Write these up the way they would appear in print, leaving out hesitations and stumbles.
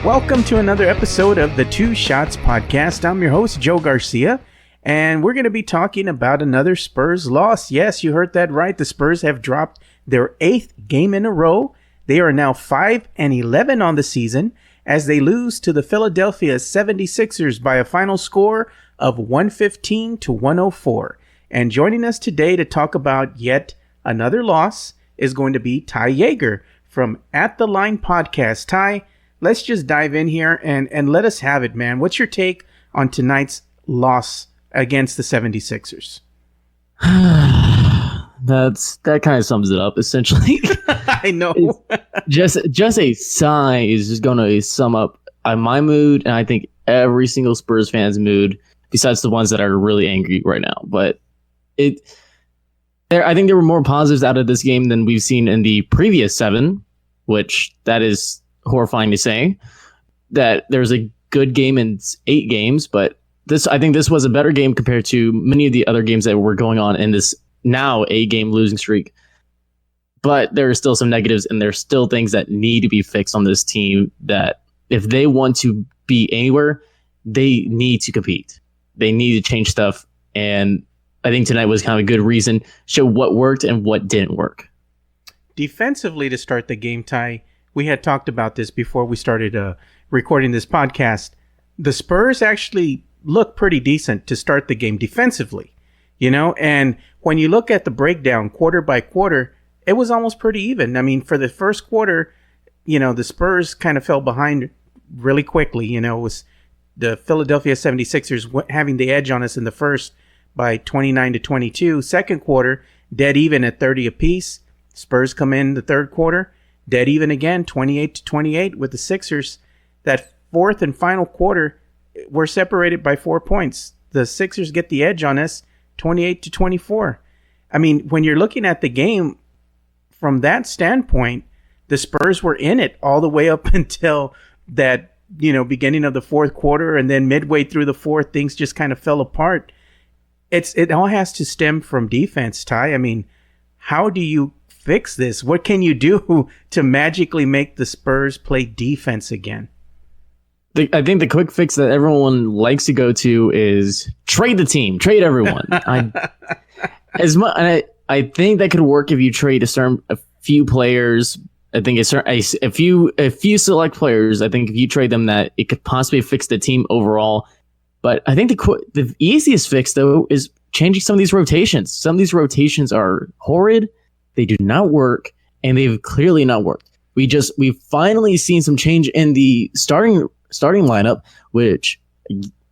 Welcome to another episode of the Two Shots Podcast. I'm your host, Joe Garcia, and we're going to be talking about another Spurs loss. Yes, you heard that right. The Spurs have dropped their 8th game in a row. They are now 5-11 on the season as they lose to the Philadelphia 76ers by a final score of 115-104. And joining us today to talk about yet another loss is going to be Ty Jager from At The Line Podcast. Ty, let's just dive in here and let us have it, man. What's your take on tonight's loss against the 76ers? That kind of sums it up, essentially. I know. just a sigh is just going to sum up my mood, and I think every single Spurs fan's mood, besides the ones that are really angry right now. But I think there were more positives out of this game than we've seen in the previous 7, which that is horrifying to say. That there's a good game in 8 games, but I think this was a better game compared to many of the other games that were going on in this now 8-game losing streak. But there are still some negatives, and there's still things that need to be fixed on this team that if they want to be anywhere, they need to compete. They need to change stuff, and I think tonight was kind of a good reason to show what worked and what didn't work. Defensively, to start the game, Ty, we had talked about this before we started recording this podcast. The Spurs actually looked pretty decent to start the game defensively, and when you look at the breakdown quarter by quarter, it was almost pretty even. I mean, for the first quarter, the Spurs kind of fell behind really quickly. It was the Philadelphia 76ers having the edge on us in the first by 29-22. Second quarter, dead even at 30 apiece. Spurs come in the third quarter, dead even again, 28-28 with the Sixers. That fourth and final quarter, we're separated by 4 points. The Sixers get the edge on us, 28-24. I mean, when you're looking at the game from that standpoint, the Spurs were in it all the way up until that, beginning of the fourth quarter, and then midway through the fourth, things just kind of fell apart. It all has to stem from defense, Ty. I mean, how do you fix this? What can you do to magically make the Spurs play defense again? I think the quick fix that everyone likes to go to is trade the team, trade everyone. I think that could work if you trade a few players. I think a few select players. I think if you trade them, that it could possibly fix the team overall. But I think the easiest fix though is changing some of these rotations. Some of these rotations are horrid. They do not work, and they've clearly not worked. We've finally seen some change in the starting lineup, which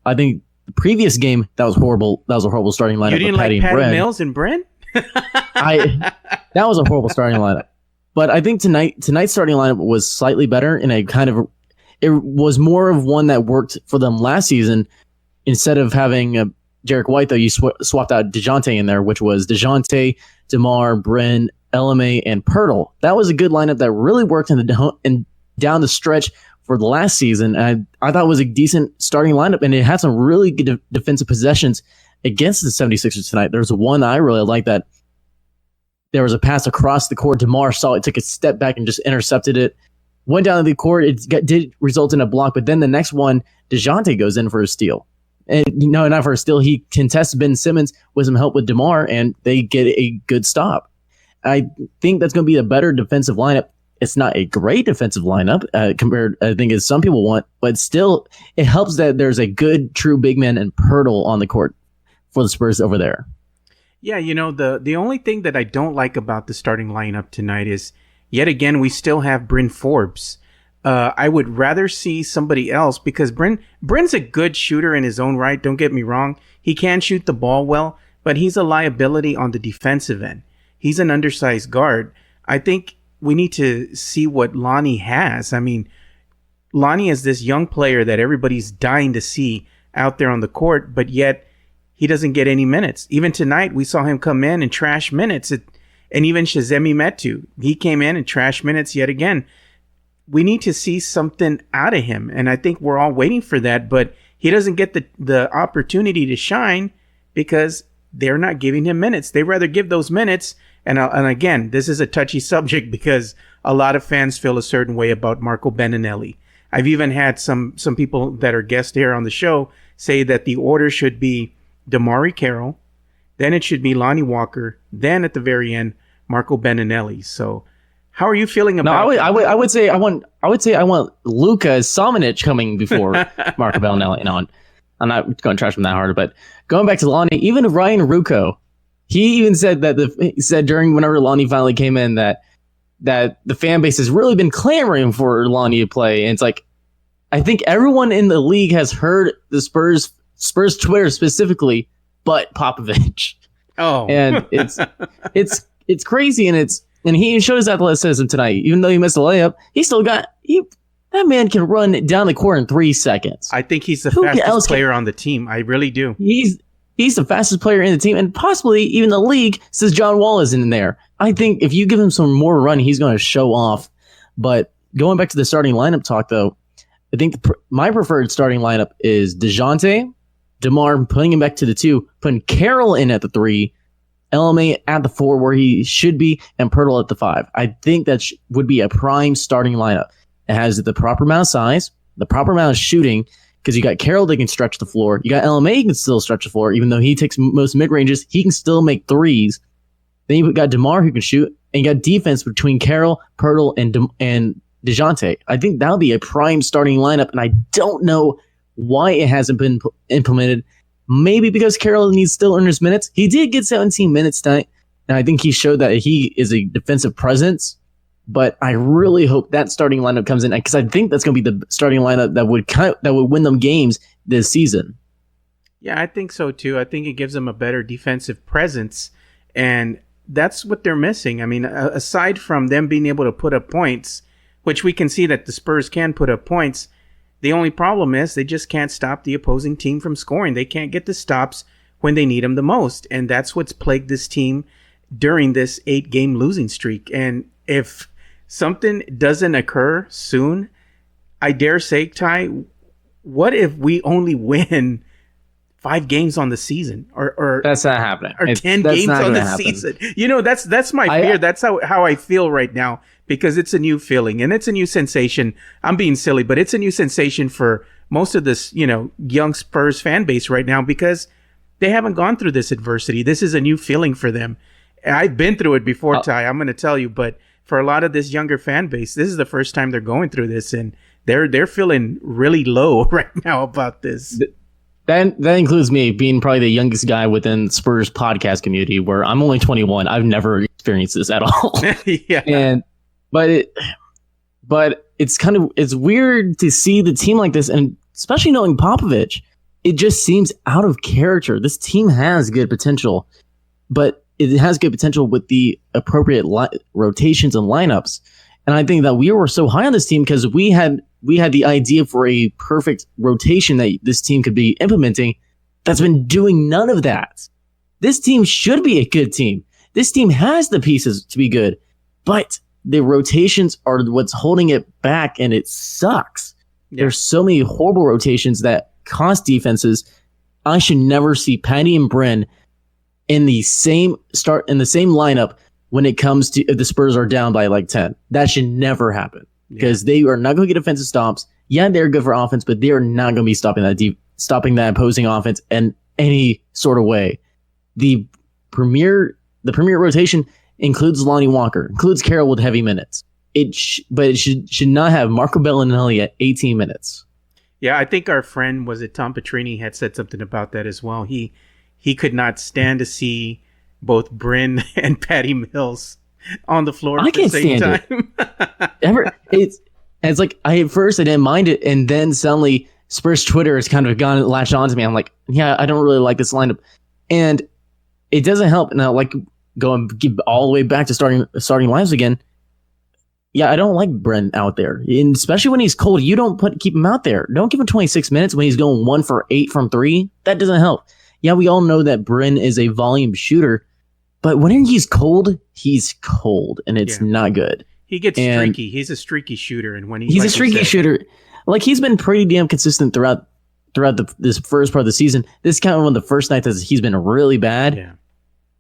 I think the previous game that was horrible. That was a horrible starting lineup. You didn't like Patty Mills and Brent? That was a horrible starting lineup. But I think tonight's starting lineup was slightly better, and it was more of one that worked for them last season. Instead of having Derek White, though, you swapped out DeJounte in there, which was DeJounte, DeMar, Bryn, LMA, and Pirtle. That was a good lineup that really worked in down the stretch for the last season. And I thought it was a decent starting lineup, and it had some really good defensive possessions against the 76ers tonight. There's one I really like that there was a pass across the court. DeMar saw it, took a step back and just intercepted it. Went down the court. Did result in a block, but then the next one, DeJounte goes in for a steal. And not for a steal. He contests Ben Simmons with some help with DeMar, and they get a good stop. I think that's going to be a better defensive lineup. It's not a great defensive lineup compared, I think, as some people want, but still, it helps that there's a good, true big man and Pirtle on the court for the Spurs over there. Yeah, the only thing that I don't like about the starting lineup tonight is, yet again, we still have Bryn Forbes. I would rather see somebody else because Bryn's a good shooter in his own right. Don't get me wrong. He can shoot the ball well, but he's a liability on the defensive end. He's an undersized guard. I think we need to see what Lonnie has. I mean, Lonnie is this young player that everybody's dying to see out there on the court, but yet he doesn't get any minutes. Even tonight, we saw him come in and trash minutes. And even Shazemi Metu, he came in and trashed minutes yet again. We need to see something out of him, and I think we're all waiting for that, but he doesn't get the opportunity to shine because they're not giving him minutes. They rather give those minutes, and again, this is a touchy subject because a lot of fans feel a certain way about Marco Beninelli. I've even had some people that are guests here on the show say that the order should be Damari Carroll, then it should be Lonnie Walker, then at the very end, Marco Beninelli. So how are you feeling about No, I would say I want Luka Samanic coming before Marco Belinelli. No, I'm not going to trash him that hard, but going back to Lonnie, even Ryan Rucco, he even said that he said during whenever Lonnie finally came in that the fan base has really been clamoring for Lonnie to play. And it's like, I think everyone in the league has heard the Spurs Twitter specifically, but Popovich. Oh, and it's crazy, and he showed his athleticism tonight. Even though he missed a layup, he still got that man can run down the court in 3 seconds. I think he's the fastest player on the team. I really do. He's the fastest player in the team, and possibly even the league since John Wall is in there. I think if you give him some more run, he's going to show off. But going back to the starting lineup talk, though, I think my preferred starting lineup is DeJounte, DeMar, putting him back to the 2, putting Carroll in at the 3, LMA at the 4 where he should be, and Pirtle at the 5. I think that would be a prime starting lineup. It has the proper amount of size, the proper amount of shooting, because you got Carroll that can stretch the floor. You got LMA who can still stretch the floor, even though he takes most mid-ranges, he can still make threes. Then you got DeMar who can shoot, and you got defense between Carroll, Pirtle, and DeJounte. I think that would be a prime starting lineup, and I don't know why it hasn't been implemented. Maybe because Carroll needs still earn his minutes. He did get 17 minutes tonight, and I think he showed that he is a defensive presence. But I really hope that starting lineup comes in, because I think that's going to be the starting lineup that would win them games this season. Yeah, I think so too. I think it gives them a better defensive presence, and that's what they're missing. I mean, aside from them being able to put up points, which we can see that the Spurs can put up points, the only problem is they just can't stop the opposing team from scoring. They can't get the stops when they need them the most, and that's what's plagued this team during this 8-game losing streak. And if something doesn't occur soon, I dare say, Ty, what if we only win 5 games on the season, or that's not happening, or 10 games on the season? You know, that's my fear. That's how I feel right now, because it's a new feeling and it's a new sensation. I'm being silly, but it's a new sensation for most of this, young Spurs fan base right now, because they haven't gone through this adversity. This is a new feeling for them. I've been through it before, Ty, I'm going to tell you, but for a lot of this younger fan base, this is the first time they're going through this, and they're feeling really low right now about this. That includes me being probably the youngest guy within Spurs podcast community, where I'm only 21. I've never experienced this at all. Yeah. But it's weird to see the team like this, and especially knowing Popovich, it just seems out of character. This team has good potential, but it has good potential with the appropriate rotations and lineups. And I think that we were so high on this team because we had the idea for a perfect rotation that this team could be implementing, that's been doing none of that. This team should be a good team. This team has the pieces to be good, but the rotations are what's holding it back, and it sucks. Yeah. There's so many horrible rotations that cost defenses. I should never see Patty and Bryn in the same lineup when it comes to if the Spurs are down by like 10. That should never happen, because they are not going to get offensive stops. Yeah, they're good for offense, but they are not going to be stopping that opposing offense in any sort of way. The premier rotation includes Lonnie Walker, includes Carroll with heavy minutes. But it should not have Marco Bellinelli at 18 minutes. Yeah, I think our friend, was it Tom Petrini, had said something about that as well. He could not stand to see both Bryn and Patty Mills on the floor at the same time. It's like at first I didn't mind it, and then suddenly Spurs Twitter has kind of latched on to me. I'm like, yeah, I don't really like this lineup, and it doesn't help. Now, like going all the way back to starting lineups again. Yeah, I don't like Bryn out there, and especially when he's cold. You don't keep him out there. Don't give him 26 minutes when he's going 1 for 8 from 3. That doesn't help. Yeah, we all know that Bryn is a volume shooter, but when he's cold, and it's not good. He gets streaky. He's a streaky shooter, and when he's a streaky shooter, like he's been pretty damn consistent throughout this first part of the season. This is kind of one of the first nights that he's been really bad. Yeah.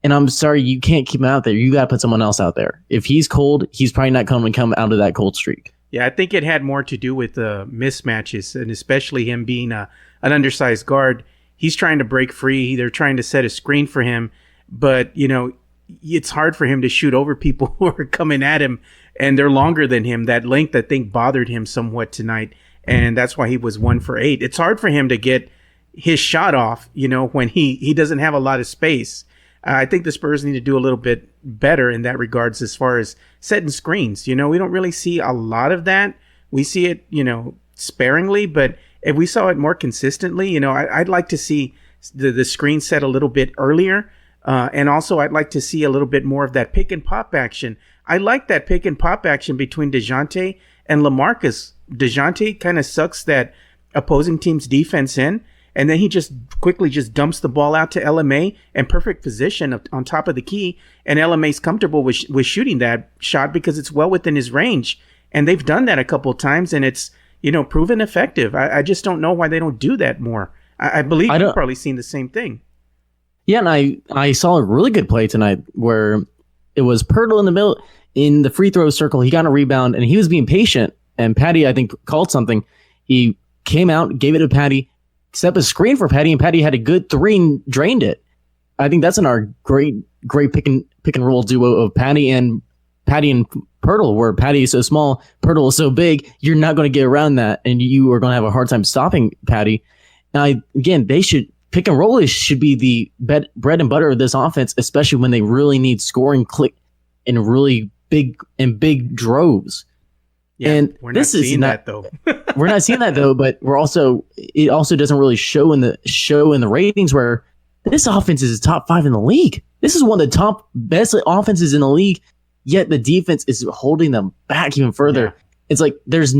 And I'm sorry, you can't keep him out there. You got to put someone else out there. If he's cold, he's probably not going to come out of that cold streak. Yeah, I think it had more to do with the mismatches, and especially him being an undersized guard. He's trying to break free. They're trying to set a screen for him, but it's hard for him to shoot over people who are coming at him, and they're longer than him. That length, I think, bothered him somewhat tonight, and that's why he was 1 for 8. It's hard for him to get his shot off, when he doesn't have a lot of space. I think the Spurs need to do a little bit better in that regards as far as setting screens. We don't really see a lot of that. We see it, sparingly, but if we saw it more consistently, I'd like to see the screen set a little bit earlier. And also I'd like to see a little bit more of that pick and pop action. I like that pick and pop action between DeJounte and LaMarcus. DeJounte kind of sucks that opposing team's defense in, and then he just quickly just dumps the ball out to LMA in perfect position on top of the key. And LMA's comfortable with shooting that shot because it's well within his range. And they've done that a couple of times, and it's, proven effective. I just don't know why they don't do that more. I believe you've probably seen the same thing. Yeah, and I saw a really good play tonight where it was Pirtle in the middle in the free throw circle. He got a rebound, and he was being patient. And Patty, I think, called something. He came out, gave it to Patty, set up a screen for Patty, and Patty had a good 3 and drained it. I think that's in our great pick and roll duo of Patty and Pirtle, where Patty is so small, Pirtle is so big. You're not going to get around that, and you are going to have a hard time stopping Patty. Now, again, they should pick and roll should be the bread and butter of this offense, especially when they really need scoring click in really big droves. Yeah, and we're not seeing that though. We're not seeing that though, but it also doesn't really show in the ratings where this offense is top 5 in the league. This is one of the top best offenses in the league, yet the defense is holding them back even further. Yeah. It's like there's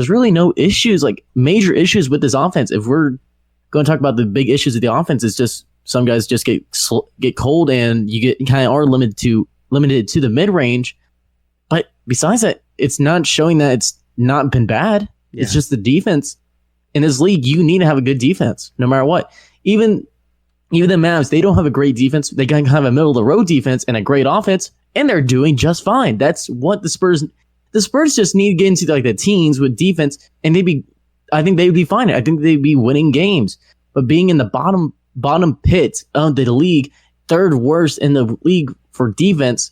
really no issues, like major issues with this offense. If we're going to talk about the big issues of the offense, it's just some guys just get cold, and you kind of are limited to the mid range. But besides that, it's not showing that it's not been bad. Yeah. It's just the defense in this league. You need to have a good defense, no matter what. Even the Mavs, they don't have a great defense. They kind of have a middle of the road defense and a great offense, and they're doing just fine. That's what the Spurs just need to get into, like the teens with defense, and I think they'd be fine. I think they'd be winning games. But being in the bottom pit of the league, 3rd worst in the league for defense,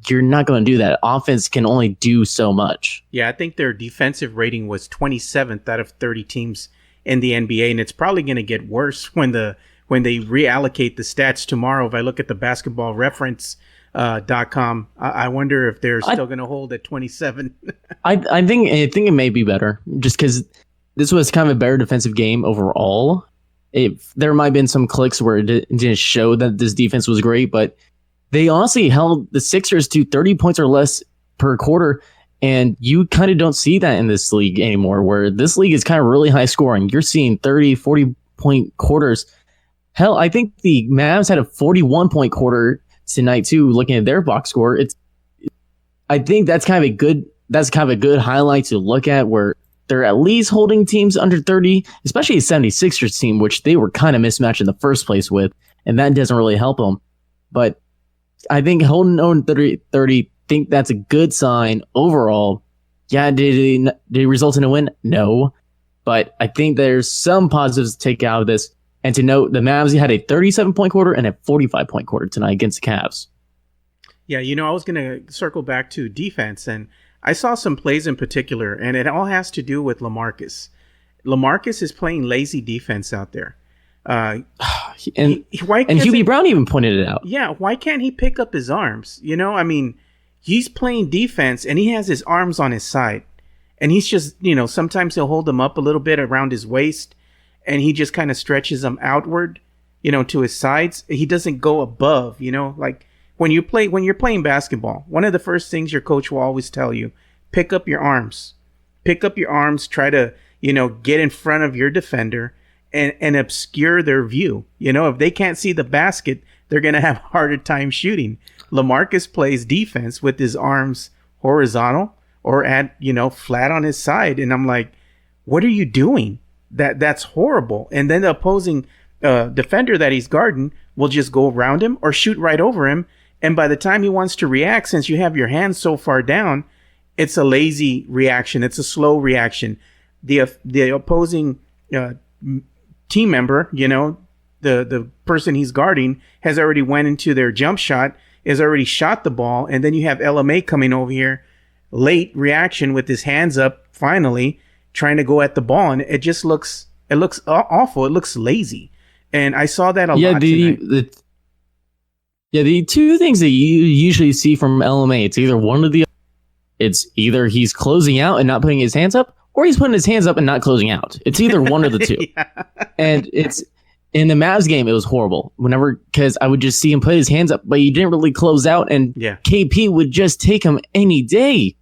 you're not going to do that. Offense can only do so much. Yeah, I think their defensive rating was 27th out of 30 teams in the NBA, and it's probably going to get worse when they reallocate the stats tomorrow. If I look at the basketball reference.com, I wonder if they're still going to hold at 27. I think it may be better, just because this was kind of a better defensive game overall. There might have been some clicks where it didn't show that this defense was great, but they honestly held the Sixers to 30 points or less per quarter, and you kind of don't see that in this league anymore, where this league is kind of really high scoring. You're seeing 30, 40-point quarters. Hell, I think the Mavs had a 41-point quarter tonight too, looking at their box score. I think that's kind of a good highlight to look at, where they're at least holding teams under 30, especially a 76ers team, which they were kind of mismatched in the first place with, and that doesn't really help them. But I think holding on 30, think that's a good sign overall. Yeah, did it result in a win? No. But I think there's some positives to take out of this. And to note, the Mavs had a 37-point quarter and a 45-point quarter tonight against the Cavs. Yeah, I was going to circle back to defense, and I saw some plays in particular, and it all has to do with LaMarcus. LaMarcus is playing lazy defense out there. And Hubie Brown even pointed it out. Yeah, why can't he pick up his arms? He's playing defense, and he has his arms on his side. And he's just, sometimes he'll hold them up a little bit around his waist, and he just kind of stretches them outward, to his sides. He doesn't go above, like when you're playing basketball, one of the first things your coach will always tell you, pick up your arms. Pick up your arms, try to, get in front of your defender and obscure their view. If they can't see the basket, they're going to have a harder time shooting. LaMarcus plays defense with his arms horizontal or at, flat on his side. And I'm like, what are you doing? That's horrible. And then the opposing defender that he's guarding will just go around him or shoot right over him. And by the time he wants to react, since you have your hands so far down, it's a lazy reaction. It's a slow reaction. The opposing team member, the person he's guarding has already went into their jump shot, has already shot the ball, and then you have LMA coming over here, late reaction with his hands up, finally trying to go at the ball, and it looks awful. It looks lazy, and I saw that a lot tonight. The two things that you usually see from LMA, it's either one of the, it's either he's closing out and not putting his hands up, or he's putting his hands up and not closing out. It's either one of the two. Yeah. And it's in the Mavs game, it was horrible. Because I would just see him put his hands up, but he didn't really close out, and KP would just take him any day.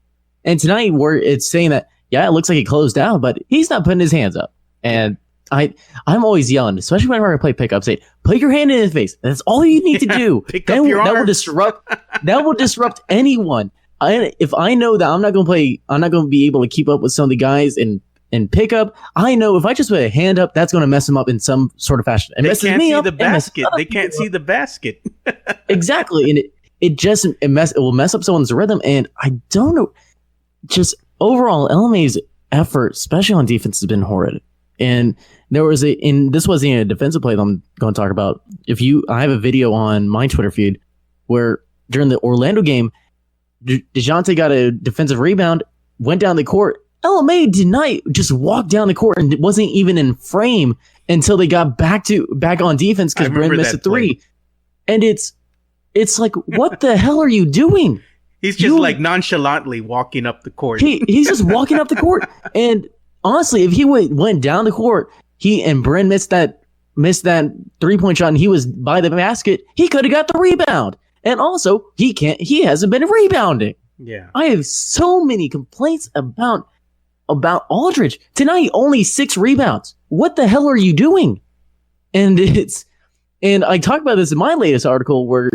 And tonight, where it's saying that, it looks like he closed out, but he's not putting his hands up. And I'm always yelling, especially whenever I play pickup, say, put your hand in his face. That's all you need to do. Pick up your arm. That will disrupt anyone. If I know that I'm not going to be able to keep up with some of the guys in pickup, I know if I just put a hand up, that's going to mess him up in some sort of fashion. They can't see the basket. They can't see the basket. Exactly. And it will mess up someone's rhythm. And I don't know, just overall, LMA's effort, especially on defense, has been horrid. And this wasn't a defensive play that I'm going to talk about. I have a video on my Twitter feed where during the Orlando game, DeJounte got a defensive rebound, went down the court. LMA tonight just walked down the court and wasn't even in frame until they got back on defense because Bryn missed a three. And it's like, what the hell are you doing? He's just nonchalantly walking up the court. He's just walking up the court. And honestly, if he went down the court, and Bryn missed that 3-point shot and he was by the basket, he could have got the rebound. And also, he hasn't been rebounding. Yeah. I have so many complaints about Aldridge. Tonight, only 6 rebounds. What the hell are you doing? And I talked about this in my latest article where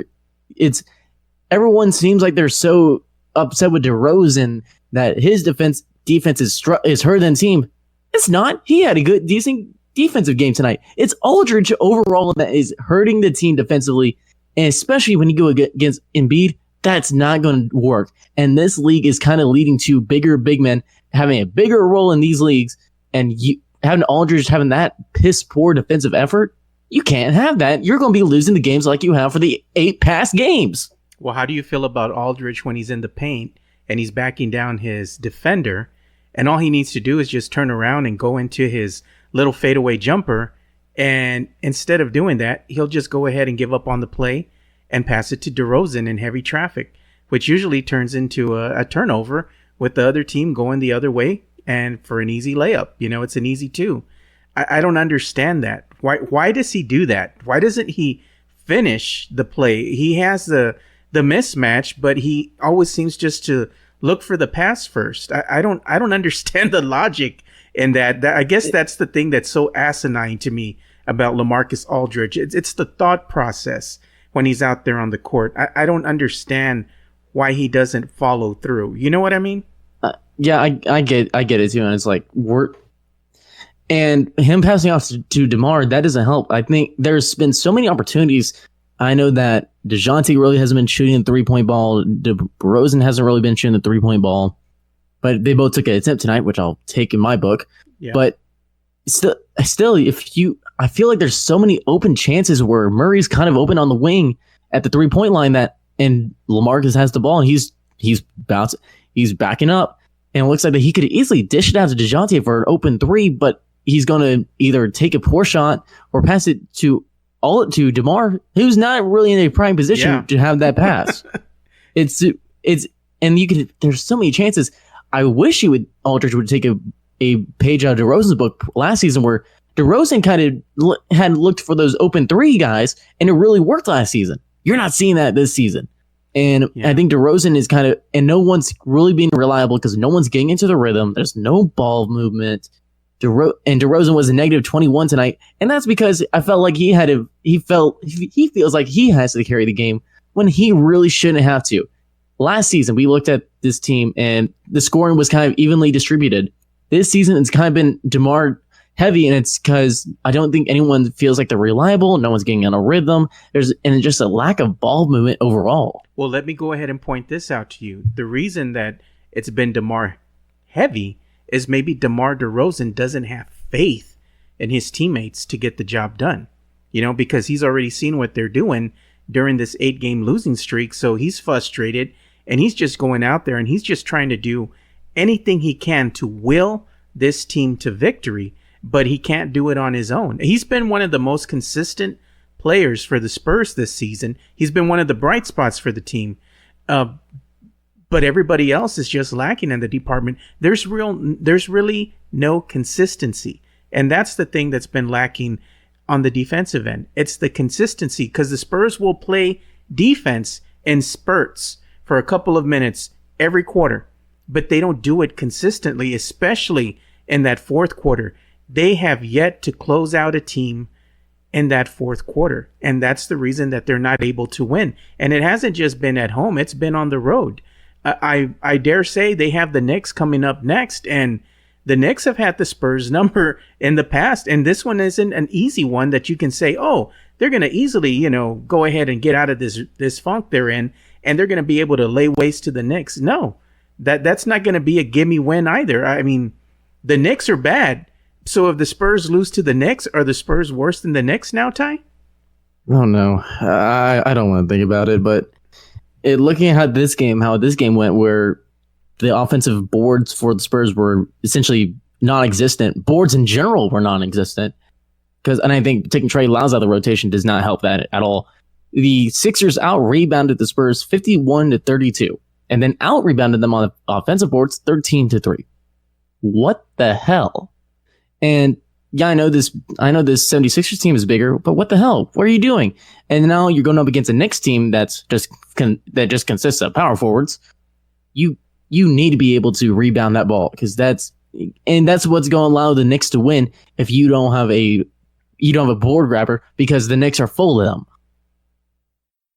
everyone seems like they're so upset with DeRozan that his defense is hurt than team. It's not. He had a decent defensive game tonight. It's Aldridge overall that is hurting the team defensively, and especially when you go against Embiid, that's not going to work. And this league is kind of leading to bigger big men having a bigger role in these leagues, and having Aldridge having that piss poor defensive effort, you can't have that. You're going to be losing the games like you have for the 8 past games. Well, how do you feel about Aldridge when he's in the paint and he's backing down his defender, and all he needs to do is just turn around and go into his little fadeaway jumper, and instead of doing that, he'll just go ahead and give up on the play and pass it to DeRozan in heavy traffic, which usually turns into a turnover with the other team going the other way and for an easy layup. It's an easy 2. I don't understand that. Why does he do that? Why doesn't he finish the play? He has the mismatch, but he always seems just to look for the pass first. I don't understand the logic in that. I guess that's the thing that's so asinine to me about LaMarcus Aldridge. It's the thought process when he's out there on the court. I don't understand why he doesn't follow through. You know what I mean? Yeah, I get it too. And it's like, and him passing off to DeMar, that doesn't help. I think there's been so many opportunities. I know that DeJounte really hasn't been shooting the 3-point ball. DeRozan hasn't really been shooting the 3-point ball. But they both took an attempt tonight, which I'll take in my book. Yeah. But still, I feel like there's so many open chances where Murray's kind of open on the wing at the 3-point line and LaMarcus has the ball and he's backing up, and it looks like that he could easily dish it out to DeJounte for an open 3, but he's going to either take a poor shot or pass it to DeMar, who's not really in a prime position to have that pass. There's so many chances. I wish Aldridge would take a page out of DeRozan's book last season, where DeRozan kind of had looked for those open 3 guys, and it really worked last season. You're not seeing that this season. And I think DeRozan is kind of, and no one's really being reliable because no one's getting into the rhythm. There's no ball movement. And DeRozan was a negative 21 tonight. And that's because I felt like he feels like he has to carry the game when he really shouldn't have to. Last season, we looked at this team and the scoring was kind of evenly distributed. This season, it's kind of been DeMar heavy, and it's because I don't think anyone feels like they're reliable. No one's getting on a rhythm. And just a lack of ball movement overall. Well, let me go ahead and point this out to you. The reason that it's been DeMar heavy is maybe DeMar DeRozan doesn't have faith in his teammates to get the job done, because he's already seen what they're doing during this 8-game losing streak. So he's frustrated and he's just going out there and he's just trying to do anything he can to will this team to victory, but he can't do it on his own. He's been one of the most consistent players for the Spurs this season. He's been one of the bright spots for the team. But everybody else is just lacking in the department. There's really no consistency. And that's the thing that's been lacking on the defensive end. It's the consistency, because the Spurs will play defense in spurts for a couple of minutes every quarter, but they don't do it consistently, especially in that fourth quarter. They have yet to close out a team in that fourth quarter, and that's the reason that they're not able to win. And it hasn't just been at home, it's been on the road. I dare say they have the Knicks coming up next, and the Knicks have had the Spurs number in the past, and this one isn't an easy one that you can say, oh, they're going to easily, go ahead and get out of this funk they're in, and they're going to be able to lay waste to the Knicks. No, that's not going to be a gimme win either. I mean, the Knicks are bad. So if the Spurs lose to the Knicks, are the Spurs worse than the Knicks now, Ty? Oh, no. I don't want to think about it, but looking at how this game went, where the offensive boards for the Spurs were essentially non-existent. Boards in general were non-existent. And I think taking Trey Lyles out of the rotation does not help that at all. The Sixers out-rebounded the Spurs 51-32, and then out-rebounded them on the offensive boards 13-3. What the hell? And yeah, I know this 76ers team is bigger, but what the hell? What are you doing? And now you're going up against a Knicks team that just consists of power forwards. You need to be able to rebound that ball, because that's what's going to allow the Knicks to win if you don't have a board grabber, because the Knicks are full of them.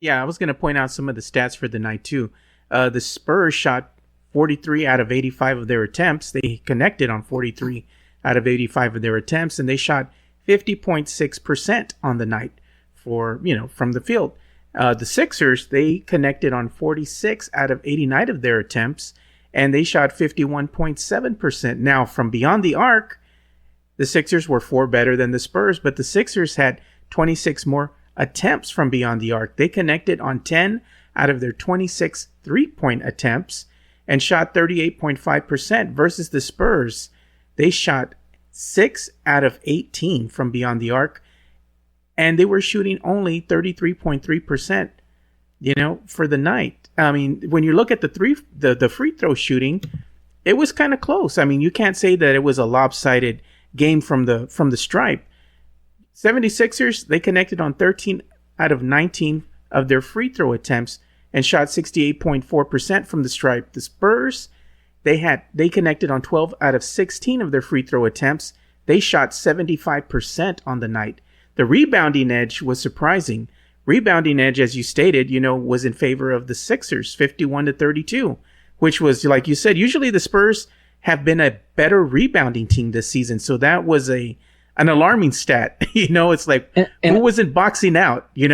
Yeah, I was going to point out some of the stats for the night too. The Spurs shot 43 out of 85 of their attempts. They connected on 43 out of 85 of their attempts, and they shot 50.6% on the night from the field. The Sixers, they connected on 46 out of 89 of their attempts, and they shot 51.7%. Now, from beyond the arc, the Sixers were 4 better than the Spurs, but the Sixers had 26 more attempts from beyond the arc. They connected on 10 out of their 26 three-point attempts and shot 38.5% versus the Spurs. They shot 6 out of 18 from beyond the arc, and they were shooting only 33.3%, for the night. I mean, when you look at the free throw shooting, it was kind of close. I mean, you can't say that it was a lopsided game from the stripe. 76ers, they connected on 13 out of 19 of their free throw attempts and shot 68.4% from the stripe. The Spurs, they connected on 12 out of 16 of their free throw attempts. They shot 75% on the night. The rebounding edge was surprising. Rebounding edge, as you stated, was in favor of the Sixers, 51-32, which was, like you said, usually the Spurs have been a better rebounding team this season. So that was an alarming stat. It's like, who wasn't boxing out, And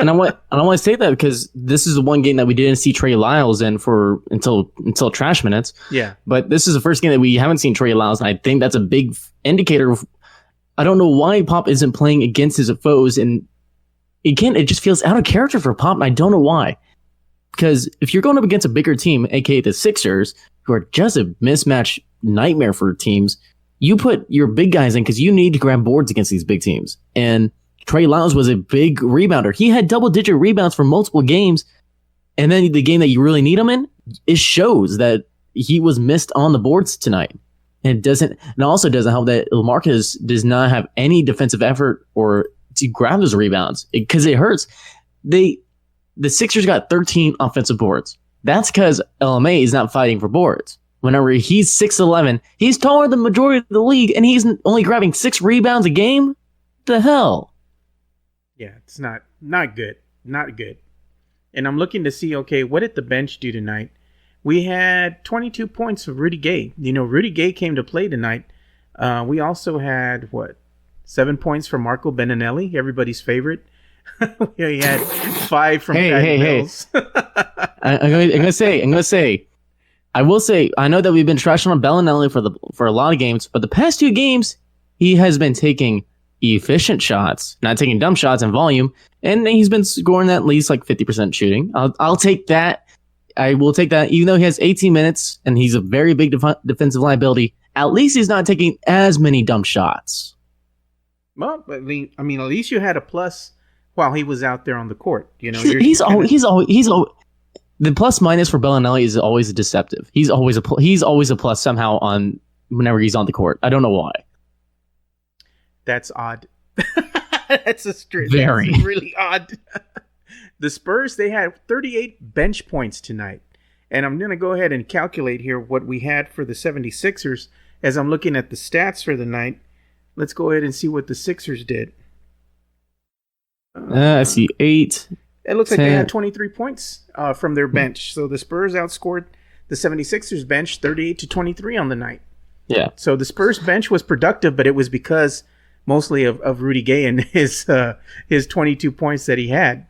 I want to say that because this is the one game that we didn't see Trey Lyles in until trash minutes. Yeah. But this is the first game that we haven't seen Trey Lyles, and I think that's a big indicator of, I don't know why Pop isn't playing against his foes, and again, it just feels out of character for Pop, and I don't know why. Because if you're going up against a bigger team, aka the Sixers, who are just a mismatch nightmare for teams, you put your big guys in because you need to grab boards against these big teams. And Trey Lyles was a big rebounder. He had double-digit rebounds for multiple games. And then the game that you really need him in, it shows that he was missed on the boards tonight. And it also doesn't help that LaMarcus does not have any defensive effort or to grab those rebounds, because it hurts. The Sixers got 13 offensive boards. That's because LMA is not fighting for boards. Whenever he's 6'11", he's taller than the majority of the league, and he's only grabbing 6 rebounds a game? What the hell? Yeah, it's not good. Not good. And I'm looking to see, okay, what did the bench do tonight? We had 22 points from Rudy Gay. Rudy Gay came to play tonight. We also had, 7 points from Marco Beninelli, everybody's favorite. We had 5 from Patty Mills. I'm gonna say, I will say, I know that we've been trashing on Bellinelli for a lot of games, but the past 2 games, he has been taking efficient shots, not taking dumb shots in volume, and he's been scoring at least like 50% shooting. I'll take that. I will take that, even though he has 18 minutes and he's a very big defensive liability. At least he's not taking as many dumb shots. Well, I mean, at least you had a plus while he was out there on the court. You know, he's always the plus minus for Bellinelli is always deceptive. He's always a plus somehow on whenever he's on the court. I don't know why. That's odd. That's really odd. The Spurs, they had 38 bench points tonight. And I'm going to go ahead and calculate here what we had for the 76ers as I'm looking at the stats for the night. Let's go ahead and see what the Sixers did. I see 8. It looks 10. Like they had 23 points from their bench. So the Spurs outscored the 76ers bench 38-23 on the night. Yeah. So the Spurs bench was productive, but it was because mostly of Rudy Gay and his 22 points that he had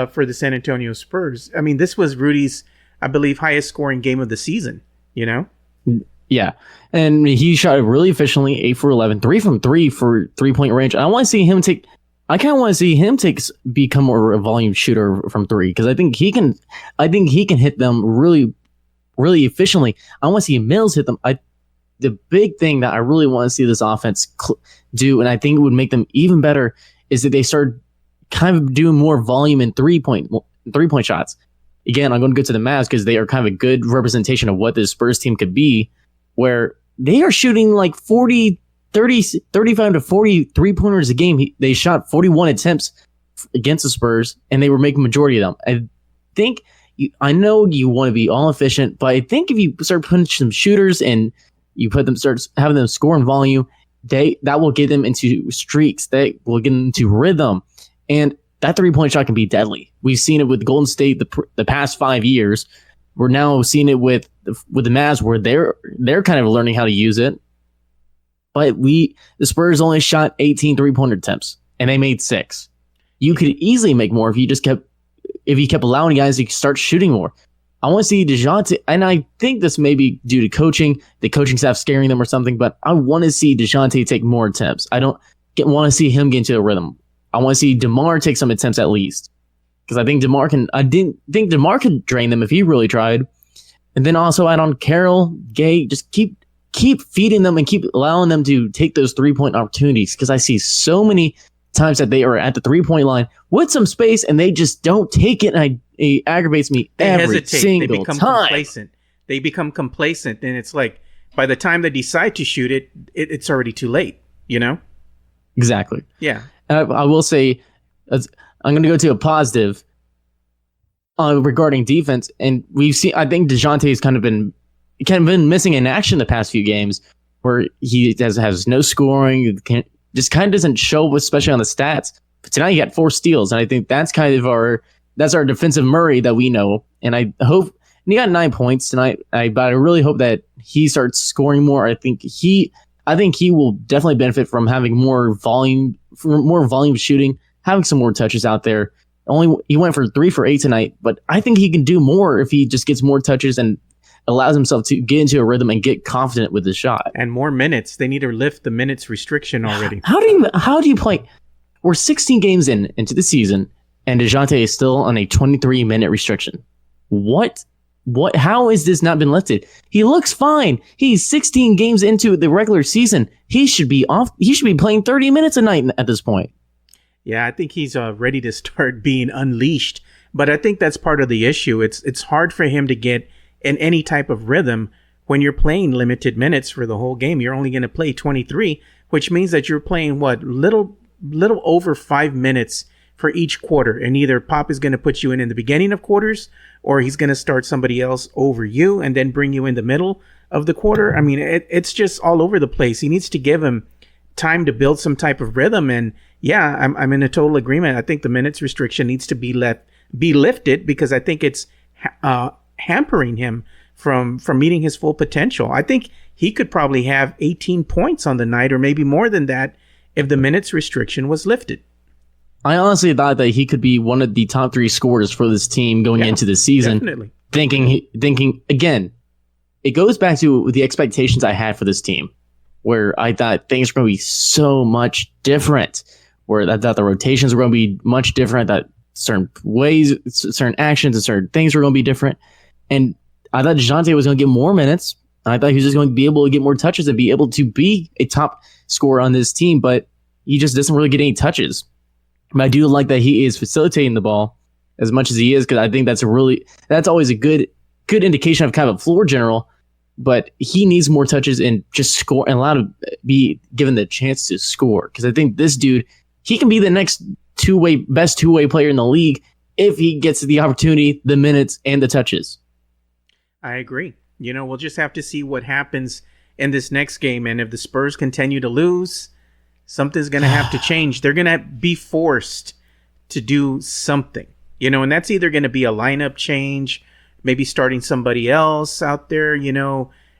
for the San Antonio Spurs. I mean, this was Rudy's, I believe, highest scoring game of the season, you know? Yeah. And he shot really efficiently, 8 for 11, 3 from 3 for 3-point range. And I want to see him become more a volume shooter from 3 because I think he can hit them really, really efficiently. I want to see Mills hit them. The big thing that I really want to see this offense do, and I think it would make them even better, is that they start kind of doing more volume in 3-point shots. Again, I'm going to go to the Mavs because they are kind of a good representation of what the Spurs team could be, where they are shooting like 35 to 40 3-pointers a game. They shot 41 attempts against the Spurs, and they were making majority of them. I know you want to be all efficient, but I think if you start putting some shooters and you start having them score in volume, that will get them into streaks. That will get them into rhythm, and that 3-point shot can be deadly. We've seen it with Golden State the past 5 years. We're now seeing it with the Mavs, where they're kind of learning how to use it. But the Spurs only shot 18 3-pointer attempts, and they made 6. You could easily make more if you kept allowing guys to start shooting more. I want to see DeJounte, and I think this may be due to coaching, the coaching staff scaring them or something, but I want to see DeJounte take more attempts. I don't want to see him get into a rhythm. I want to see DeMar take some attempts at least, because I didn't think DeMar could drain them if he really tried. And then also add on Carroll, Gay, just keep feeding them and keep allowing them to take those 3-point opportunities, because I see so many times that they are at the 3-point line with some space and they just don't take it, and it aggravates me every single they become time. Complacent. They become complacent, and it's like by the time they decide to shoot it's already too late, you know? Exactly. Yeah. I will say, I'm going to go to a positive regarding defense, and we've seen. I think DeJounte has kind of been missing in action the past few games, where he has no scoring, just kind of doesn't show, especially on the stats. But tonight he got 4 steals, and I think that's kind of our defensive Murray that we know. And I hope, and he got 9 points tonight. But I really hope that he starts scoring more. I think he will definitely benefit from having more volume shooting, having some more touches out there. He went for 3 for 8 tonight, but I think he can do more if he just gets more touches and allows himself to get into a rhythm and get confident with his shot. And more minutes. They need to lift the minutes restriction already. How do you play? We're 16 games into the season, and DeJounte is still on a 23-minute restriction. What? How has this not been lifted? He looks fine. He's 16 games into the regular season. He should be off. He should be playing 30 minutes a night at this point. Yeah, I think he's ready to start being unleashed. But I think that's part of the issue. It's hard for him to get in any type of rhythm when you're playing limited minutes for the whole game. You're only going to play 23, which means that you're playing little over 5 minutes for each quarter. And either Pop is going to put you in the beginning of quarters, or he's going to start somebody else over you and then bring you in the middle of the quarter. I mean, it's just all over the place. He needs to give him time to build some type of rhythm. And yeah, I'm in a total agreement. I think the minutes restriction needs to be lifted, because I think it's hampering him from meeting his full potential. I think he could probably have 18 points on the night, or maybe more than that, if the minutes restriction was lifted. I honestly thought that he could be one of the top 3 scorers for this team going into the season. Definitely. Thinking again, it goes back to the expectations I had for this team, where I thought things were going to be so much different, where I thought the rotations were going to be much different, that certain ways, certain actions, and certain things were going to be different. And I thought DeJounte was going to get more minutes. I thought he was just going to be able to get more touches and be able to be a top scorer on this team, but he just doesn't really get any touches. But I do like that he is facilitating the ball as much as he is, because I think that's always a good indication of kind of a floor general. But he needs more touches and just score and allow to be given the chance to score. Because I think this dude, he can be the next best two-way player in the league if he gets the opportunity, the minutes, and the touches. I agree. We'll just have to see what happens in this next game. And if the Spurs continue to lose, something's going to have to change. They're going to be forced to do something, and that's either going to be a lineup change, maybe starting somebody else out there,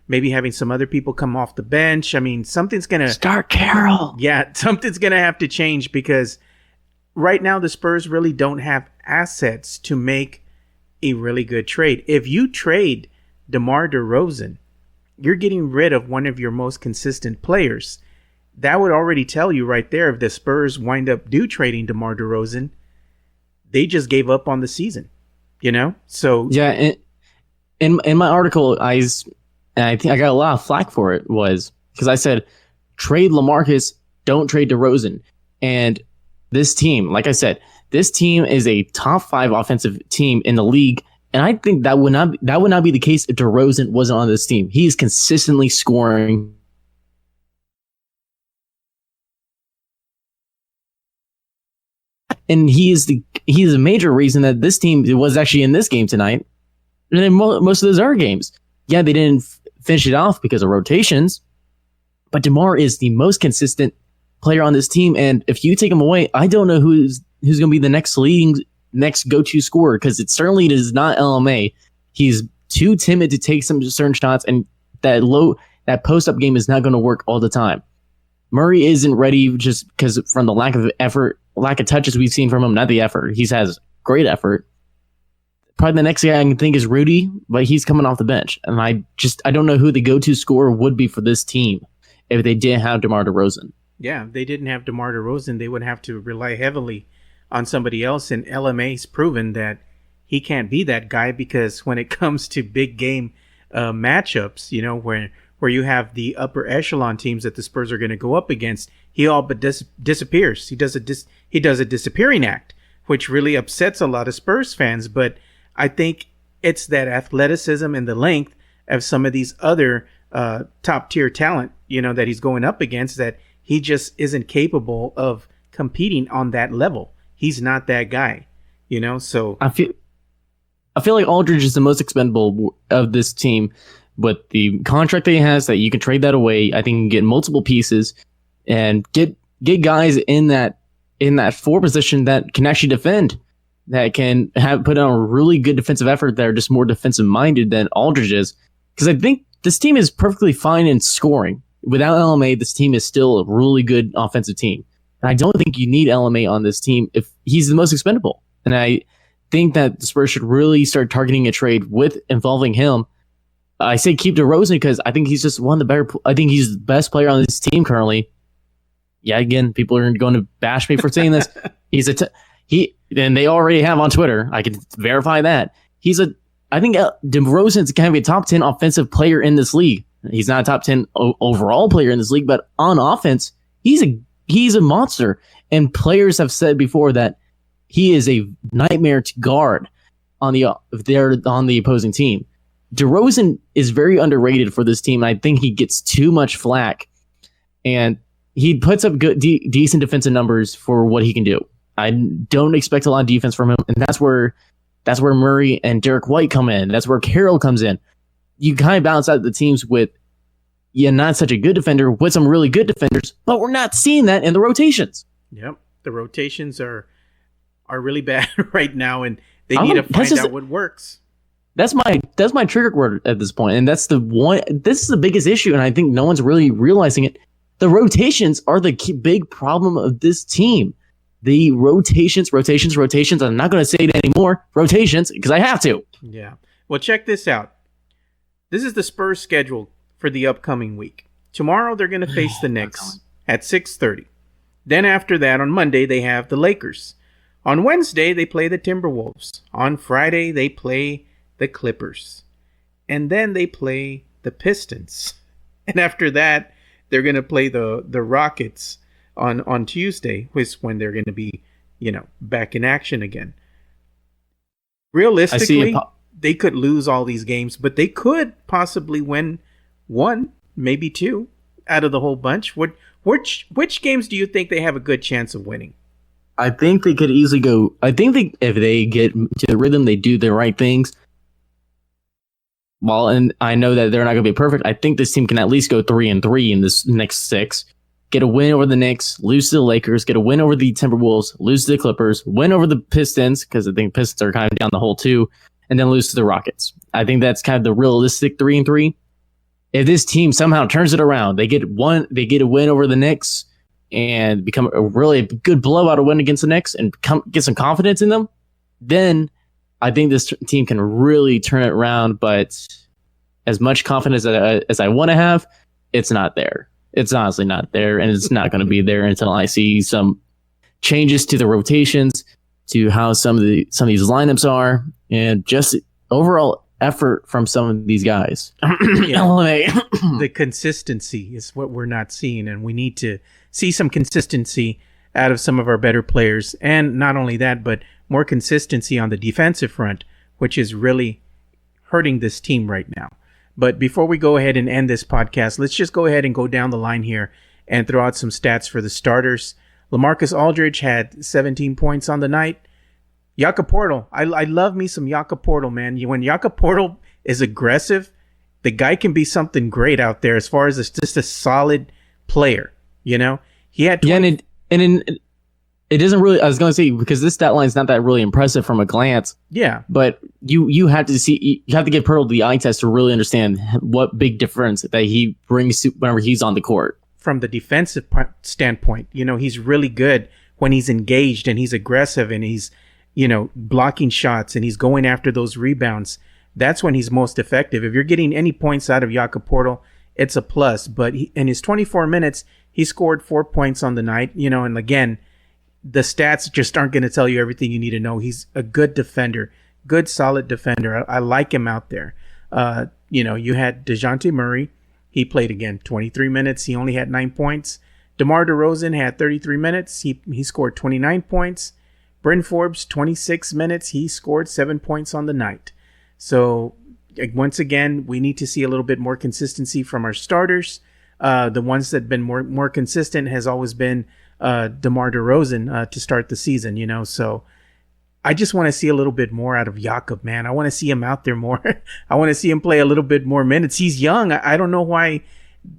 maybe having some other people come off the bench. I mean, something's going to start Carroll. Yeah, something's going to have to change, because right now the Spurs really don't have assets to make a really good trade. If you trade DeMar DeRozan, you're getting rid of one of your most consistent players. That would already tell you right there, if the Spurs wind up trading DeMar DeRozan, they just gave up on the season, So yeah, in my article, I think I got a lot of flack for it, was because I said trade LaMarcus, don't trade DeRozan. And this team, like I said, this team is a top 5 offensive team in the league. And I think that would not be the case if DeRozan wasn't on this team. He is consistently scoring. And he is a major reason that this team was actually in this game tonight. And in most of those other games. Yeah, they didn't finish it off because of rotations. But DeMar is the most consistent player on this team. And if you take him away, I don't know who's going to be the next go-to scorer, because it certainly is not LMA. He's too timid to take some certain shots, and that post-up game is not going to work all the time. Murray isn't ready just because from the lack of effort, lack of touches we've seen from him, not the effort. He has great effort. Probably the next guy I can think is Rudy, but he's coming off the bench. And I don't know who the go-to scorer would be for this team if they didn't have DeMar DeRozan. Yeah, if they didn't have DeMar DeRozan, they would have to rely heavily on somebody else, and LMA's proven that he can't be that guy, because when it comes to big game matchups, where you have the upper echelon teams that the Spurs are going to go up against, he all but disappears. He does a disappearing act, which really upsets a lot of Spurs fans. But I think it's that athleticism and the length of some of these other top tier talent, that he's going up against, that he just isn't capable of competing on that level. He's not that guy, so I feel like Aldridge is the most expendable of this team, but the contract that he has, that you can trade that away. I think you can get multiple pieces and get guys in that 4 position that can actually defend, that can put on a really good defensive effort, that are just more defensive minded than Aldridge is. Because I think this team is perfectly fine in scoring. Without LMA, this team is still a really good offensive team. And I don't think you need LMA on this team if he's the most expendable. And I think that the Spurs should really start targeting a trade involving him. I say keep DeRozan because I think he's just one of the better. I think he's the best player on this team currently. Yeah, again, people are going to bash me for saying this. And they already have on Twitter. I can verify that. I think DeRozan's kind of a top 10 offensive player in this league. He's not a top 10 overall player in this league, but on offense, he's a monster. And players have said before that he is a nightmare to guard if they're on the opposing team. DeRozan is very underrated for this team. And I think he gets too much flack, and he puts up good, decent defensive numbers for what he can do. I don't expect a lot of defense from him, and that's where Murray and Derek White come in. That's where Carroll comes in. You kind of balance out the teams with, not such a good defender with some really good defenders, but we're not seeing that in the rotations. Yep, the rotations are really bad right now, and they need to find out what works. That's my trigger word at this point, and that's the one. This is the biggest issue, and I think no one's really realizing it. The rotations are the big problem of this team. The rotations. I'm not going to say it anymore. Rotations, because I have to. Yeah. Well, check this out. This is the Spurs schedule for the upcoming week. Tomorrow they're going to face the Knicks at 6:30. Then after that, on Monday, they have the Lakers. On Wednesday, they play the Timberwolves. On Friday, they play the Clippers. And then they play the Pistons. And after that, they're going to play the Rockets on Tuesday, which is when they're going to be, back in action again. Realistically, they could lose all these games, but they could possibly win one, maybe two out of the whole bunch. Which games do you think they have a good chance of winning? I think they could easily go. I think if they get to the rhythm, they do the right things. Well, and I know that they're not going to be perfect. I think this team can at least go 3-3 in this next 6. Get a win over the Knicks, lose to the Lakers, get a win over the Timberwolves, lose to the Clippers, win over the Pistons, because I think Pistons are kind of down the hole too, and then lose to the Rockets. I think that's kind of the realistic 3-3. If this team somehow turns it around, they get a win over the Knicks and become a really good blowout win against the Knicks and get some confidence in them, then I think this team can really turn it around. But as much confidence as I want to have, it's not there. It's honestly not there, and it's not going to be there until I see some changes to the rotations, to how some of these lineups are, and just overall effort from some of these guys. The consistency is what we're not seeing, and we need to see some consistency out of some of our better players. And not only that, but more consistency on the defensive front, which is really hurting this team right now. But before we go ahead and end this podcast, let's just go ahead and go down the line here and throw out some stats for the starters. LaMarcus Aldridge had 17 points on the night. Jakob Poeltl, I love me some Jakob Poeltl, man. When Jakob Poeltl is aggressive, the guy can be something great out there as far as just a solid player. He had 20- it doesn't really. I was going to say, because this stat line is not that really impressive from a glance. Yeah, but you have to see. You have to give Poeltl the eye test to really understand what big difference that he brings to whenever he's on the court. From the defensive standpoint, he's really good when he's engaged and he's aggressive and he's blocking shots and he's going after those rebounds. That's when he's most effective. If you're getting any points out of Jakob Poeltl, it's a plus. But in his 24 minutes, he scored 4 points on the night. And again, the stats just aren't going to tell you everything you need to know. He's a good defender, good, solid defender. I like him out there. You had DeJounte Murray. He played again 23 minutes. He only had 9 points. DeMar DeRozan had 33 minutes. He scored 29 points. Bryn Forbes, 26 minutes. He scored 7 points on the night. So once again, we need to see a little bit more consistency from our starters. The ones that have been more consistent has always been DeMar DeRozan to start the season, so I just want to see a little bit more out of Jakob, man. I want to see him out there more. I want to see him play a little bit more minutes. He's young. I don't know why.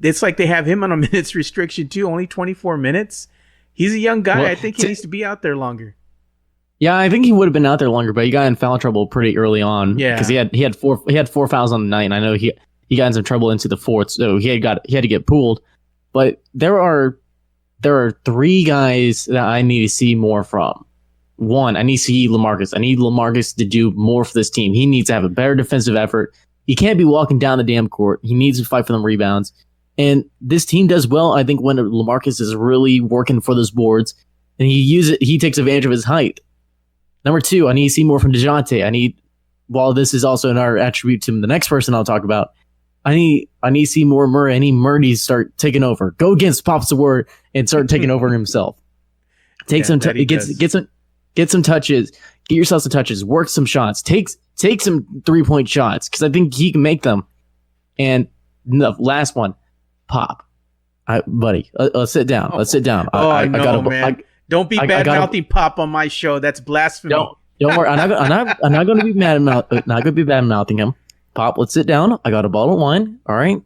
It's like they have him on a minutes restriction too, only 24 minutes. He's a young guy. Well, I think he needs to be out there longer. Yeah, I think he would have been out there longer, but he got in foul trouble pretty early on. Yeah, because he had four fouls on the night, and I know he got in some trouble into the fourth, so he had to get pulled. But there are 3 guys that I need to see more from. One, I need to see LaMarcus. I need LaMarcus to do more for this team. He needs to have a better defensive effort. He can't be walking down the damn court. He needs to fight for them rebounds. And this team does well, I think, when LaMarcus is really working for those boards, and he takes advantage of his height. Number 2, I need to see more from DeJounte. While this is also another attribute to the next person I'll talk about, I need to see more Murray. I need Murray to start taking over. Go against Pop's the word and start taking over himself. Get some touches. Get yourself some touches. Work some shots. Take some 3-point shots, because I think he can make them. And the last one, Pop. Buddy, let's sit down. Let's sit down. I know, man. Don't be bad-mouthing Pop on my show. That's blasphemy. Don't worry. I'm not going to be bad-mouthing him. Pop, let's sit down. I got a bottle of wine. All right.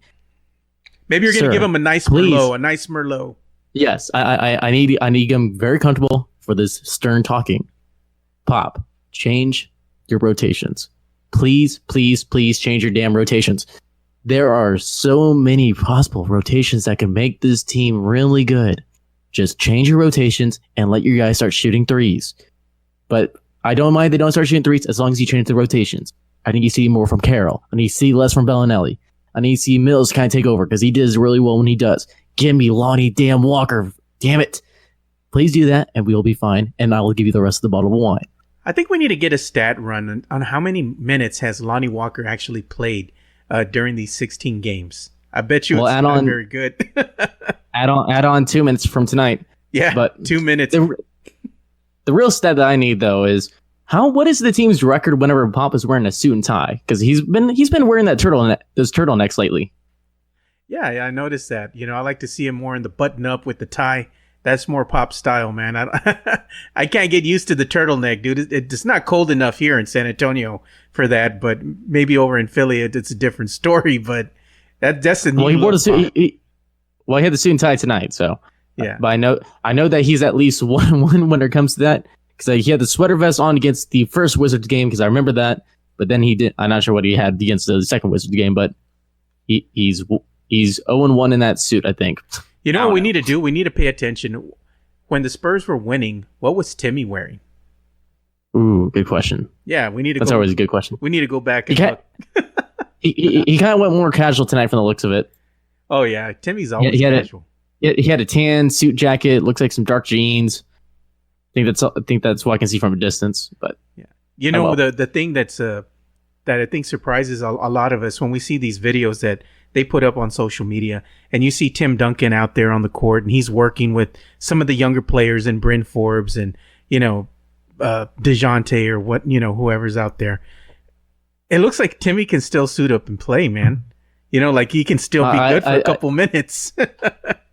Maybe you're going to give him a nice Merlot. Yes, I need him very comfortable for this stern talking. Pop, change your rotations. Please, please, please change your damn rotations. There are so many possible rotations that can make this team really good. Just change your rotations and let your guys start shooting threes. But I don't mind if they don't start shooting threes as long as you change the rotations. I need to see more from Carroll. I need to see less from Bellinelli. I need to see Mills kind of take over because he does really well when he does. Give me Lonnie damn Walker. Damn it. Please do that, and we will be fine, and I will give you the rest of the bottle of wine. I think we need to get a stat run on how many minutes has Lonnie Walker actually played during these 16 games. I bet you it's not very good. add on 2 minutes from tonight. Yeah, but 2 minutes. The real stat that I need, though, is what is the team's record whenever Pop is wearing a suit and tie? Because he's been wearing those turtlenecks lately. Yeah, I noticed that. I like to see him more in the button up with the tie. That's more Pop style, man. I can't get used to the turtleneck, dude. It's not cold enough here in San Antonio for that, but maybe over in Philly it's a different story. But that's the new he wore the suit. He had the suit and tie tonight, so yeah. But I know that he's at least one when it comes to that because he had the sweater vest on against the first Wizards game because I remember that. But then he did. I'm not sure what he had against the second Wizards game, but he's 0-1 in that suit, I think. What we need to do? We need to pay attention. When the Spurs were winning, what was Timmy wearing? Ooh, good question. Yeah, we need to. That's always a good question. We need to go back and look. he kind of went more casual tonight from the looks of it. Oh yeah, Timmy's always casual. He had a tan suit jacket. Looks like some dark jeans. I think that's what I can see from a distance. But yeah, the thing that I think surprises a lot of us when we see these videos that they put up on social media, and you see Tim Duncan out there on the court, and he's working with some of the younger players, and Bryn Forbes, and DeJounte or whoever's out there. It looks like Timmy can still suit up and play, man. Like he can still be good for a couple minutes.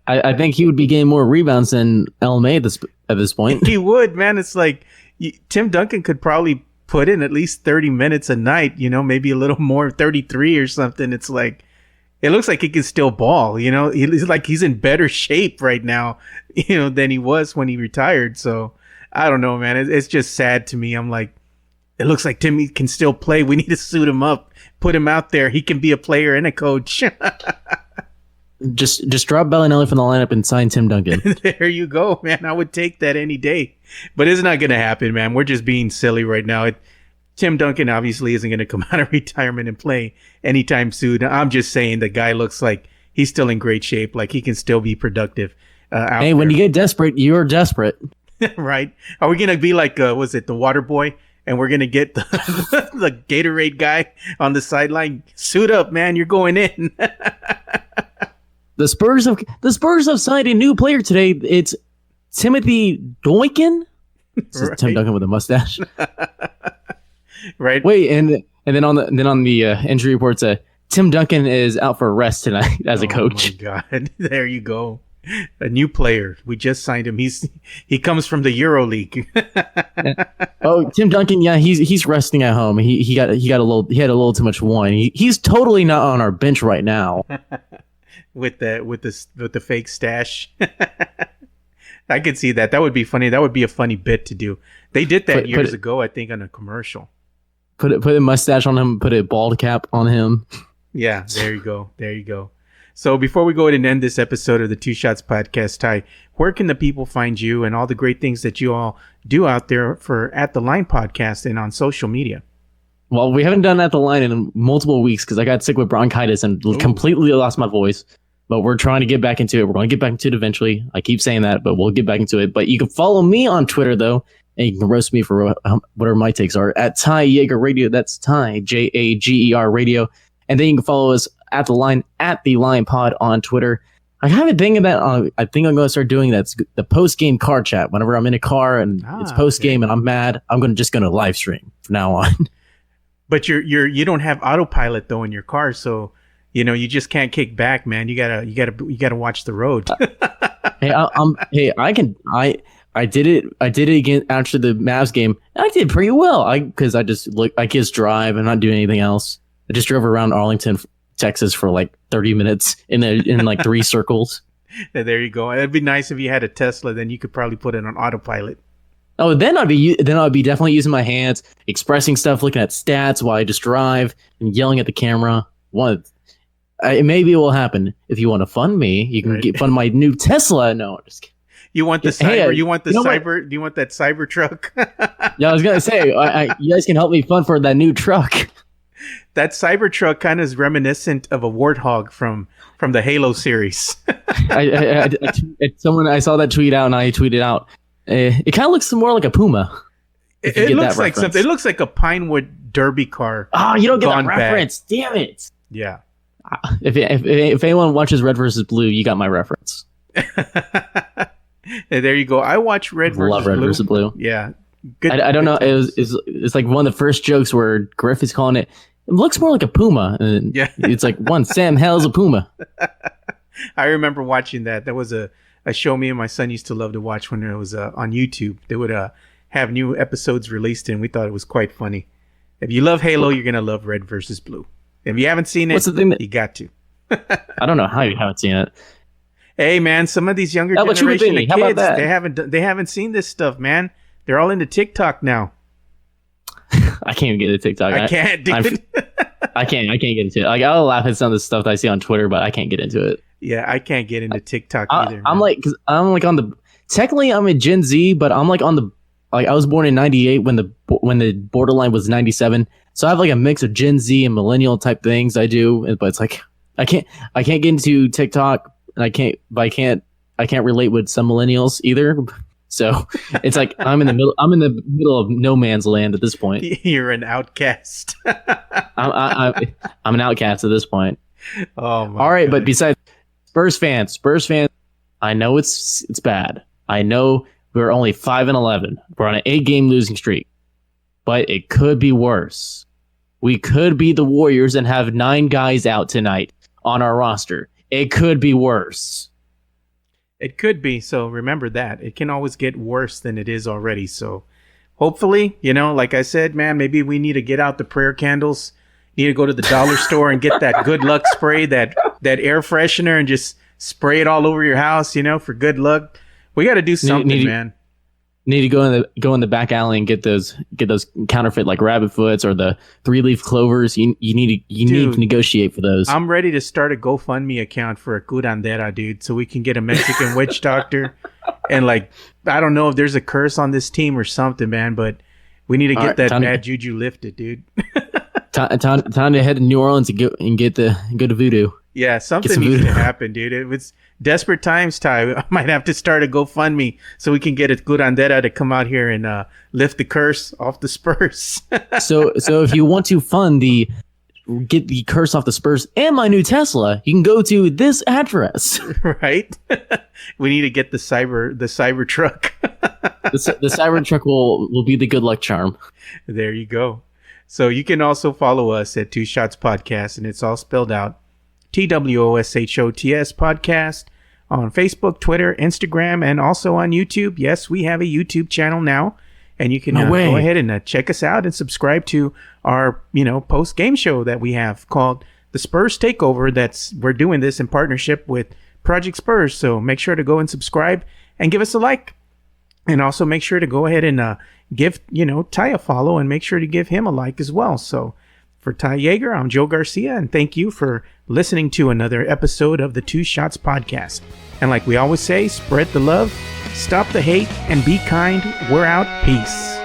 I think he would be getting more rebounds than LMA at this point. He would, man. It's like Tim Duncan could probably put in at least 30 minutes a night, maybe a little more, 33 or something. It's like, it looks like he can still ball, He's like he's in better shape right now, than he was when he retired. So I don't know, man. It's just sad to me. I'm like, it looks like Timmy can still play. We need to suit him up, put him out there. He can be a player and a coach. Just drop Bellinelli from the lineup and sign Tim Duncan. There you go, man. I would take that any day. But it's not going to happen, man. We're just being silly right now. Tim Duncan obviously isn't going to come out of retirement and play anytime soon. I'm just saying the guy looks like he's still in great shape. Like he can still be productive. Hey, when you get desperate, you're desperate. Right? Are we going to be like, was it the water boy? And we're going to get the Gatorade guy on the sideline. Suit up, man. You're going in. The Spurs have signed a new player today. It's Timothy Doinkin. Right. Tim Duncan with a mustache. Right. Wait, and then on the injury reports, Tim Duncan is out for a rest tonight as a coach. Oh my God! There you go, a new player. We just signed him. He comes from the EuroLeague. Oh, Tim Duncan, yeah, he's resting at home. He had a little too much wine. He's totally not on our bench right now. with the fake stash. I could see that. That would be funny. That would be a funny bit to do. They did that years ago, I think, on a commercial. Put a mustache on him, put a bald cap on him. Yeah, there you go. There you go. So before we go ahead and end this episode of the Two Shots Podcast, Ty, where can the people find you and all the great things that you all do out there for At The Line Podcast and on social media? Well, we haven't done At The Line in multiple weeks because I got sick with bronchitis and completely lost my voice. But we're trying to get back into it. We're going to get back into it eventually. I keep saying that, but we'll get back into it. But you can follow me on Twitter, though, and you can roast me for whatever my takes are at Ty Jager Radio. That's Ty, Jager Radio. And then you can follow us at The Line Pod on Twitter. I have a thing that I think I'm going to start doing. That's the post-game car chat. Whenever I'm in a car and it's post-game and I'm mad, I'm just going to live stream from now on. But you don't have autopilot, though, in your car, so... you just can't kick back, man. You gotta watch the road. I did it again after the Mavs game. I did pretty well. I just drive and not do anything else. I just drove around Arlington, Texas for like 30 minutes in like 3 circles. Yeah, there you go. It'd be nice if you had a Tesla. Then you could probably put it on autopilot. Oh, then I'd be definitely using my hands, expressing stuff, looking at stats while I just drive and yelling at the camera. Maybe it will happen. If you want to fund me, you can fund my new Tesla. No, I'm just kidding. You want the cyber? You want the cyber? Do you want that cyber truck? Yeah, I was gonna say, you guys can help me fund for that new truck. That Cybertruck kind of is reminiscent of a warthog from the Halo series. I saw that tweet out, and I tweeted out. It kind of looks more like a Puma. It looks like something. It looks like a Pinewood Derby car. Oh, you don't get that reference. Damn it. Yeah. If anyone watches Red versus Blue, you got my reference. There you go. I watch Red versus Blue. Yeah. Good. I don't know. It's like one of the first jokes where Griff is calling it. It looks more like a Puma. And yeah. It's like Sam Hell's a Puma. I remember watching that. That was a show me and my son used to love to watch when it was on YouTube. They would have new episodes released, and we thought it was quite funny. If you love Halo, you're gonna love Red versus Blue. If you haven't seen it, what's the thing you got to. I don't know how you haven't seen it. Hey man, some of these younger generation of kids, they haven't seen this stuff, man. They're all into TikTok now. I can't even get into TikTok. I can't, dude. I can't get into it. Like, I'll laugh at some of the stuff that I see on Twitter, but I can't get into it. Yeah, I can't get into TikTok either. I'm like on the. Technically, I'm a Gen Z, but I'm like on the. Like, I was born in '98 when the borderline was '97, so I have like a mix of Gen Z and millennial type things I do. But it's like I can't get into TikTok, and I can't relate with some millennials either. So it's like I'm in the middle of no man's land at this point. You're an outcast. I'm an outcast at this point. Oh my all right, God. But besides Spurs fans, I know it's bad. I know we're only 5-11. We're on an 8-game losing streak, but it could be worse. We could be the Warriors and have 9 guys out tonight on our roster. It could be worse. It could be. So remember that. It can always get worse than it is already. So hopefully, like I said, man, maybe we need to get out the prayer candles. Need to go to the dollar store and get that good luck spray, that air freshener, and just spray it all over your house, for good luck. We got to do something, man. Need to go in the back alley and get those counterfeit like rabbit foots or the 3-leaf clovers. You need to negotiate for those. I'm ready to start a GoFundMe account for a curandera, dude, so we can get a Mexican witch doctor. And like, I don't know if there's a curse on this team or something, man, but we need to get that bad juju lifted, dude. Time to head to New Orleans and go to Voodoo. Yeah, something needs to happen, dude. It's desperate times, Ty. I might have to start a GoFundMe so we can get a curandera to come out here and lift the curse off the Spurs. So if you want to get the curse off the Spurs and my new Tesla, you can go to this address. Right? We need to get the cyber truck. The cyber truck will be the good luck charm. There you go. So you can also follow us at Two Shots Podcast, and it's all spelled out. TWOSHOTS Podcast on Facebook, Twitter, Instagram, and also on YouTube. Yes, we have a YouTube channel now, and you can go ahead and check us out and subscribe to our post game show that we have called the Spurs Takeover. We're doing this in partnership with Project Spurs, so make sure to go and subscribe and give us a like, and also make sure to go ahead and give Ty a follow, and make sure to give him a like as well. So for Ty Jager, I'm Joe Garcia, and thank you for listening to another episode of the Two Shots Podcast. And like we always say, spread the love, stop the hate, and be kind. We're out. Peace.